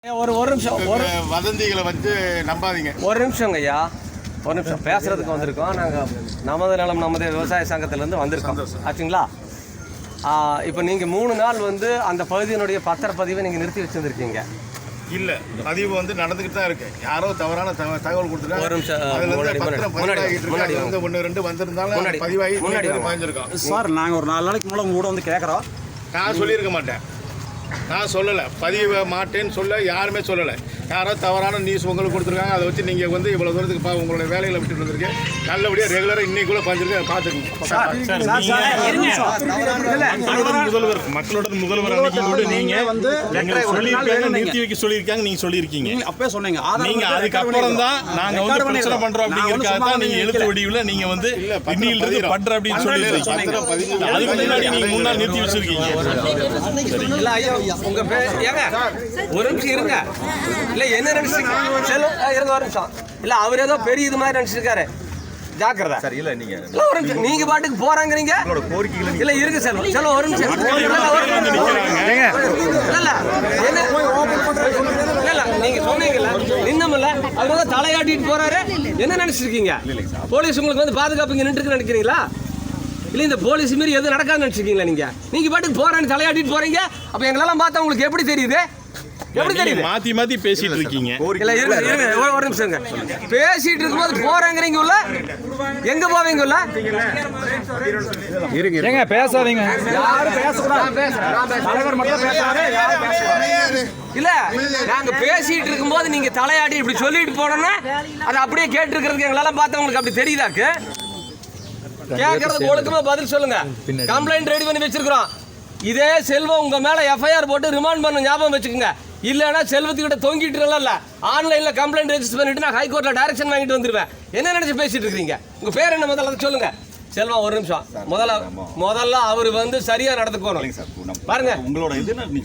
ஒரு நிமிஷம் வதந்திகளை வந்து நம்பாதீங்க. ஒரு நிமிஷங்க ஐயா, ஒரு நிமிஷம் பேசுறதுக்கு வந்திருக்கோம். நாங்கள் நமது நலம் நமது விவசாய சங்கத்திலேருந்து வந்திருக்கோம் ஆச்சுங்களா. இப்போ நீங்கள் 3 நாள் வந்து அந்த பகுதியினுடைய பத்திரப்பதிவை நீங்கள் நிறுத்தி வச்சுருந்துருக்கீங்க. இல்லை, பதிவு வந்து நடந்துக்கிட்டு தான் இருக்கு. யாரோ தவறான தகவல் கொடுத்துருக்காங்க. ஒரு நிமிஷம் ஒன்று ரெண்டு வந்திருந்தாலும் பதிவாகி பாய்ஞ்சிருக்கோம் சார். நாங்கள் ஒரு 4 நாளைக்கு மூலம் கூட வந்து கேட்குறோம். நான் சொல்லியிருக்க மாட்டேன், நான் சொல்லலை, பதிவு மாட்டேன்னு சொல்ல யாருமே சொல்லலை. யாரோ தவறான நியூஸ் உங்களுக்கு கொடுத்துருக்காங்க. அதை வச்சு நீங்கள் வந்து இவ்வளோ தூரத்துக்கு உங்களுடைய வேலைகளை விட்டுட்டு வந்திருக்கேன். நல்லபடியாக ரெகுலராக இன்னைக்குள்ள பாஞ்சிருக்கேன், பார்த்துக்கோங்க. முதல்வர் மக்களோட முதல்வர் அன்னைக்கு கூட நீங்கள் வந்து நிறுத்தி வைக்க சொல்லியிருக்காங்க. நீங்கள் சொல்லியிருக்கீங்க, அப்பவே சொன்னீங்க. நீங்கள் அதுக்கப்புறம் தான் நாங்கள் வந்து பிரச்சனை பண்ணுறோம் அப்படிங்கிறதுக்காக தான் நீங்கள் எழுத்து வடிவில் நீங்கள் வந்து இன்னிலிருந்து பண்ற அப்படின்னு சொல்லியிருக்கீங்க. அதுக்கு முன்னாடி நீங்கள் 3 நாள் நிறுத்தி வச்சிருக்கீங்க. உங்க ஏங்க ஒரு நிமிஷம் இருங்க. இல்ல என்ன நினைச்சிருங்க இருங்க ஒரு நிமிஷம். இல்ல அவர் ஏதோ பெரிய இது மாதிரி நினைச்சிருக்காரு, ஜாக்கிரதை சார். இல்ல நீங்க ஒரு நிமிஷம், நீங்க பாட்டுக்கு போறாங்கறீங்க. இல்ல இருக்கு செல்வம் செல்வம் ஒரு நிமிஷம். இல்ல நீங்க சொன்னீங்கல்ல நின்னமில்ல, அவர் வந்து தலையாட்டிட்டு போறாரு. என்ன நினைச்சிருக்கீங்க? போலீஸ் உங்களுக்கு வந்து பாதுகாப்பு நின்று இருக்கு நினைக்கிறீங்களா? இல்லை இந்த போலீஸ் மாரி எதுவும் நடக்காதுன்னு நினச்சிருக்கீங்களா? நீங்கள் பாட்டுக்கு போகிறேன்னு தலையாட்டிட்டு போகிறீங்க. அப்போ எங்களெல்லாம் பார்த்தா உங்களுக்கு எப்படி தெரியுது? எப்படி தெரியுது? மாற்றி பேசிட்டு இருக்கீங்க. இல்லை இருங்க ஒரு நிமிஷங்க. பேசிட்டு இருக்கும்போது போகிறேங்கிறீங்க உள்ள, எங்கே போவீங்க உள்ள? இருங்க பேசாதீங்க. இல்லை நாங்கள் பேசிட்டு இருக்கும்போது நீங்கள் தலையாட்டி இப்படி சொல்லிட்டு போனோன்னா அதை அப்படியே கேட்டுருக்கிறதுக்கு எங்களெல்லாம் பார்த்தா உங்களுக்கு அப்படி தெரியுதாக்கு? கேட்கறது ஒழுக்கமா பதில் சொல்லுங்க. கம்ப்ளைண்ட் ரெடி பண்ணி வச்சிருக்கிறோம். இதே செல்வம் உங்க மேல எஃப்ஐஆர் போட்டு ரிமாண்ட் பண்ண ஞாபகம் வச்சுக்கோங்க. இல்லைன்னா செல்வத்துக்கிட்ட தொங்கிட்டு இல்ல, ஆன்லைன்ல கம்ப்ளைண்ட் ரெஜிஸ்டர் பண்ணிட்டு நான் ஹைகோர்ட்ல டைரக்ஷன் வாங்கிட்டு வந்துருவேன். என்ன நினைச்சு பேசிட்டு இருக்கீங்க? உங்க பேர் என்ன முதல்ல அதை சொல்லுங்க. செல்வா ஒரு நிமிஷம். முதல்ல அவர் வந்து சரியா நடந்துக்கணும் பாருங்க. உங்களோட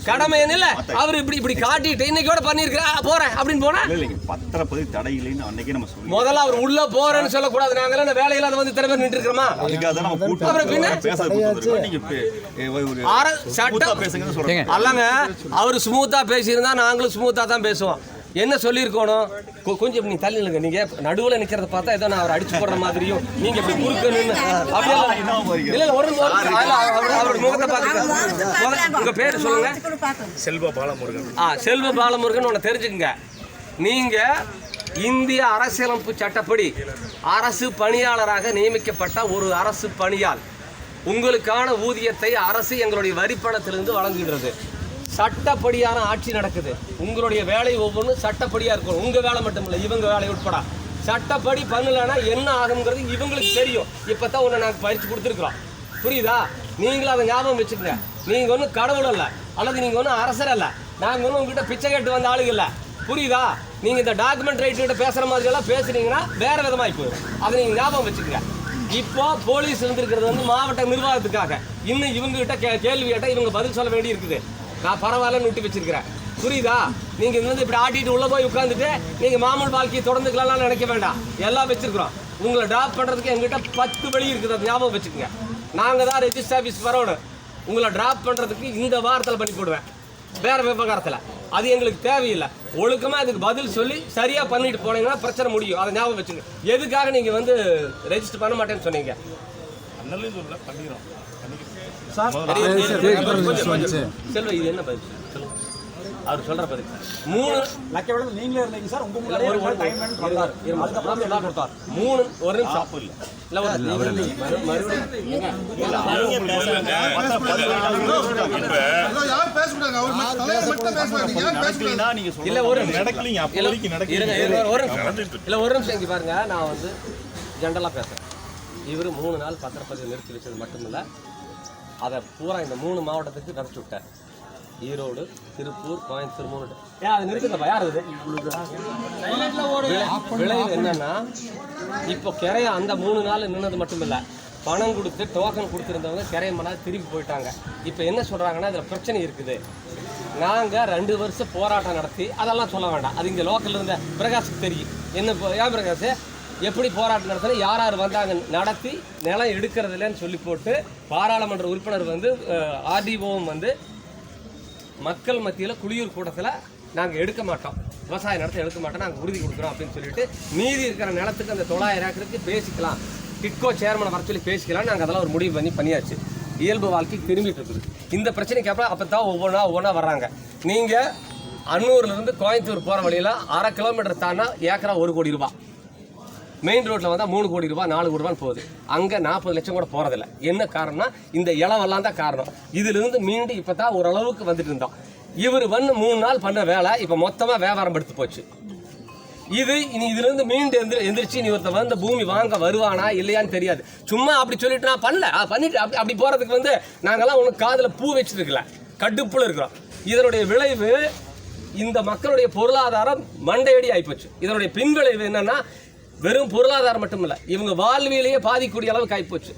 கடமை என்ன? அவர் இப்படி காட்டிட்டு இன்னைக்கோட பண்ணிருக்கா போறேன் அப்படின்னு போனா பத்திரப்பதிவு தடை இல்லைன்னு அன்னைக்கு நம்ம சொல்லி முதல்ல அவர் உள்ள போறேன்னு சொல்லக்கூடாது. நாங்க வேலையில அதை வந்து திறமை நின்று இருக்கிறோமா? அல்லங்க அவர் ஸ்மூத்தா பேசியிருந்தா நாங்களும் ஸ்மூத்தா தான் பேசுவோம். என்ன சொல்லியிருக்கணும்? கொஞ்சம் நீ தள்ளி இல்லைங்க. நீங்க நடுவில் நிக்கிறத பார்த்தா ஏதோ நான் அவர் அடிச்சு போடுற மாதிரியும் நீங்க இப்படி குறுக்கணும்னு அப்படியே இல்ல. ஒரு அவரோட முகத்தை பார்த்து உங்க பேர் சொல்லுங்க. செல்வ பாலமுருகன். செல்வ பாலமுருகன் ஒன்று தெரிஞ்சுக்கங்க. நீங்க இந்திய அரசியலமைப்பு சட்டப்படி அரசு பணியாளராக நியமிக்கப்பட்ட ஒரு அரசு பணியாள். உங்களுக்கான ஊதியத்தை அரசு எங்களுடைய வரிப்பணத்திலிருந்து வழங்குகிறது. சட்டப்படியான ஆட்சி நடக்குது. உங்களுடைய வேலை ஒவ்வொன்றும் சட்டப்படியாக இருக்கும். உங்கள் வேலை மட்டும் இல்லை, இவங்க வேலை உட்பட சட்டப்படி பண்ணலைன்னா என்ன ஆகுங்கிறது இவங்களுக்கு தெரியும். இப்போ தான் ஒன்று நாங்கள் பயிற்சி கொடுத்துருக்குறோம், புரியுதா? நீங்களும் அதை ஞாபகம் வச்சுக்கோங்க. நீங்கள் ஒன்றும் கடவுள் அல்ல, அல்லது நீங்கள் ஒன்றும் அரசர் அல்ல. நாங்கள் ஒன்றும் உங்ககிட்ட பிச்சை கேட்டு வந்த ஆளுங்க இல்லை, புரியுதா? நீங்கள் இந்த டாக்குமெண்ட் ரைட்டுக்கிட்ட பேசுகிற மாதிரியெல்லாம் பேசுனீங்கன்னா வேறு விதமாக போயிடும். அதை நீங்கள் ஞாபகம் வச்சுக்கோங்க. இப்போ போலீஸ் இருந்திருக்கிறது வந்து மாவட்ட நிர்வாகத்துக்காக. இன்னும் இவங்ககிட்ட கேள்வி கேட்டால் இவங்க பதில் சொல்ல வேண்டி இருக்குது. நான் பரவாயில்லன்னு விட்டு வச்சிருக்கிறேன், புரியுதா? நீங்கள் இது வந்து இப்படி ஆட்டிட்டு உள்ளே போய் உட்காந்துட்டு நீங்கள் மாமூல் வாழ்க்கையை தொடர்ந்துக்கலாம்லாம் நினைக்க வேண்டாம். எல்லாம் வச்சிருக்கிறோம். உங்களை ட்ராப் பண்ணுறதுக்கு எங்ககிட்ட 10 வழி இருக்குது, அது ஞாபகம் வச்சுக்கோங்க. நாங்கள் தான் ரெஜிஸ்டர் ஆஃபீஸ் வரணும். உங்களை ட்ராப் பண்ணுறதுக்கு இந்த வாரத்தில் பண்ணி போடுவேன், வேறு விவகாரத்தில். அது எங்களுக்கு தேவையில்லை. ஒழுக்கமாக அதுக்கு பதில் சொல்லி சரியாக பண்ணிட்டு போனீங்கன்னா பிரச்சனை முடியும். அதை ஞாபகம் வச்சுக்கோங்க. எதுக்காக நீங்கள் வந்து ரெஜிஸ்டர் பண்ண மாட்டேன்னு சொன்னீங்க? செல்வ இது என்ன பதில்? அவர் சொல்ற பதில் 3 நீங்களே இருந்தீங்க சார். உங்க ஒரு நிமிஷம் இங்க பாருங்க. நான் வந்து ஜென்ரலா பேசுறேன். இவர் 3 நாள் பத்திரப்பதிவு நிறுத்தி வச்சது மட்டுமில்ல, அதை பூரா இந்த 3 மாவட்டத்துக்கு நடத்தி விட்டார். ஈரோடு, திருப்பூர், கோயம்புத்தூர் 3. அதை நிறுத்துங்கப்பா. யார் அது? விளைவு என்னன்னா, இப்போ கிரைய அந்த 3 நாள் நின்னது மட்டும் இல்லை, பணம் கொடுத்து டோக்கன் கொடுத்துருந்தவங்க கிரைய மணி திரும்பி போயிட்டாங்க. இப்போ என்ன சொல்கிறாங்கன்னா, இதில் பிரச்சனை இருக்குது. நாங்கள் 2 வருஷம் போராட்டம் நடத்தி அதெல்லாம் சொல்ல வேண்டாம். அது இங்கே லோக்கலில் இருந்த பிரகாஷுக்கு தெரியும். என்ன ஏன் பிரகாஷ் எப்படி போராட்டம் நடத்தினா யார் யார் வந்தாங்க நடத்தி நிலம் எடுக்கிறது இல்லைன்னு சொல்லி போட்டு பாராளுமன்ற உறுப்பினர் வந்து ஆர்டிஓவும் வந்து மக்கள் மத்தியில் குளியூர் கூட்டத்தில் நாங்கள் எடுக்க மாட்டோம், விவசாய நிலத்தை எடுக்க மாட்டோம், நாங்கள் உறுதி கொடுக்குறோம் அப்படின்னு சொல்லிட்டு மீதி இருக்கிற நிலத்துக்கு அந்த 900 ஏக்கருக்கு பேசிக்கலாம், டிட்கோ சேர்மனை வர சொல்லி பேசிக்கலாம். நாங்கள் அதெல்லாம் ஒரு முடிவு பண்ணியாச்சு. இயல்பு வாழ்க்கை திரும்பிட்டு இருக்குது. இந்த பிரச்சனைக்கு அப்புறம் அப்போ தான் ஒவ்வொன்றா வர்றாங்க. நீங்கள் அன்னூர்லேருந்து கோயம்புத்தூர் போகிற வழியில் 1/2 கிலோமீட்டர் தாண்டா ஏக்கரா 1 கோடி ரூபா, மெயின் ரோட்டில் வந்தால் 3 கோடி ரூபா 4 கோடி ரூபான்னு போகுது. அங்கே 40 லட்சம் கூட போகிறதில்ல. என்ன காரணம்னா இந்த இளவெல்லாம் தான் காரணம். இதிலிருந்து மீண்டும் இப்போ தான் ஓரளவுக்கு வந்துட்டு இருந்தோம். இவர் 3 நாள் பண்ண வேலை இப்போ மொத்தமாக வியாபாரம் எடுத்து போச்சு. இதுலேருந்து மீண்டும் எந்திரிச்சு நீ ஒருத்த வந்து பூமி வாங்க வருவானா இல்லையான்னு தெரியாது. சும்மா அப்படி சொல்லிட்டு நான் பண்ணிட்டு அப்படி போகிறதுக்கு நாங்கள்லாம் ஒன்று காதில் பூ வச்சுருக்கல, கடுப்புல இருக்கிறோம். இதனுடைய விளைவு இந்த மக்களுடைய பொருளாதாரம் மண்டையடி ஆகிப்போச்சு. இதனுடைய பின்விளைவு என்னன்னா வெறும் பொருளாதாரம் மட்டும் இல்லை, இவங்க வாழ்வியலையே பாதிக்கக்கூடிய அளவுக்கு ஆகிப்போச்சு.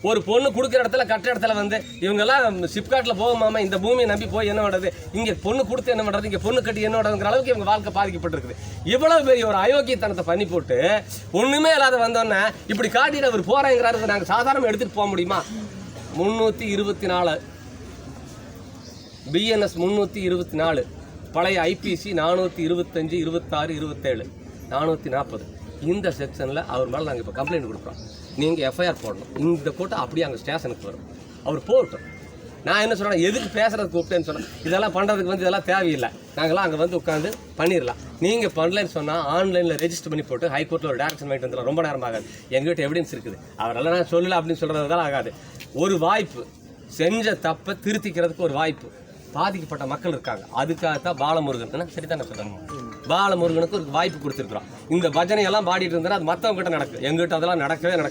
ஒரு பொண்ணு கொடுக்குற இடத்துல கட்டுற இடத்துல இவங்கெல்லாம் சிப்காட்டில் போகாம இந்த பூமியை நம்பி போய் என்ன பண்ணுறது, இங்கே பொண்ணு கொடுத்து என்ன பண்ணுறது, இங்கே பொண்ணு கட்டி என்ன பண்ணுறதுங்கிற அளவுக்கு இவங்க வாழ்க்கை பாதிக்கப்பட்டிருக்குது. இவ்வளவு பெரிய ஒரு அயோக்கியத்தனத்தை பண்ணி போட்டு ஒன்றுமே இல்லாத வந்தோன்னே இப்படி காட்டிட்டு அவர் போகிறேங்கிறாரு. நாங்கள் சாதாரணமாக எடுத்துகிட்டு போக முடியுமா? 324 பிஎன்எஸ் 324, பழைய ஐபிசி 425, 26, 27, 440 இந்த செக்ஷனில் அவர் மேலே நாங்கள் இப்போ கம்ப்ளைண்ட் கொடுக்குறோம். நீங்கள் எஃப்ஐஆர் போடணும். இந்த கூட்டம் அப்படியே அங்கே ஸ்டேஷனுக்கு வரும். அவர் போகட்டும். நான் என்ன சொல்கிறேன், எதுக்கு பேசுகிறதுக்கு கூப்பிட்டேன்னு சொன்னேன். இதெல்லாம் பண்ணுறதுக்கு இதெல்லாம் தேவையில்லை, நாங்களாம் அங்கே உட்காந்து பண்ணிடலாம். நீங்கள் பண்ணலன்னு சொன்னால் ஆன்லைனில் ரெஜிஸ்டர் பண்ணி போட்டு ஹைகோர்ட்டில் ஒரு டேரக்ஷன் வாங்கிட்டு வந்துடலாம். ரொம்ப நேரம் ஆகாது. எங்கள்கிட்ட எவிடன்ஸ் இருக்குது. அவரெல்லாம் நான் சொல்லலை அப்படின்னு சொல்கிறதுலாம் ஆகாது. ஒரு வாய்ப்பு, செஞ்ச தப்பை திருத்திக்கிறதுக்கு ஒரு வாய்ப்பு. பாதிக்கப்பட்ட மக்கள் இருக்காங்க, அதுக்காகத்தான் பாலமுருகன் சரிதானே சொல்கிறாங்க, பாலமுருகனுக்கு ஒரு வாய்ப்பு கொடுத்துருக்குறோம். இந்த பஜனையெல்லாம் பாடிட்டு இருந்தால் அது மற்றவங்க கிட்ட நடக்கும், எங்கிட்ட அதெல்லாம் நடக்கவே நடக்கும்.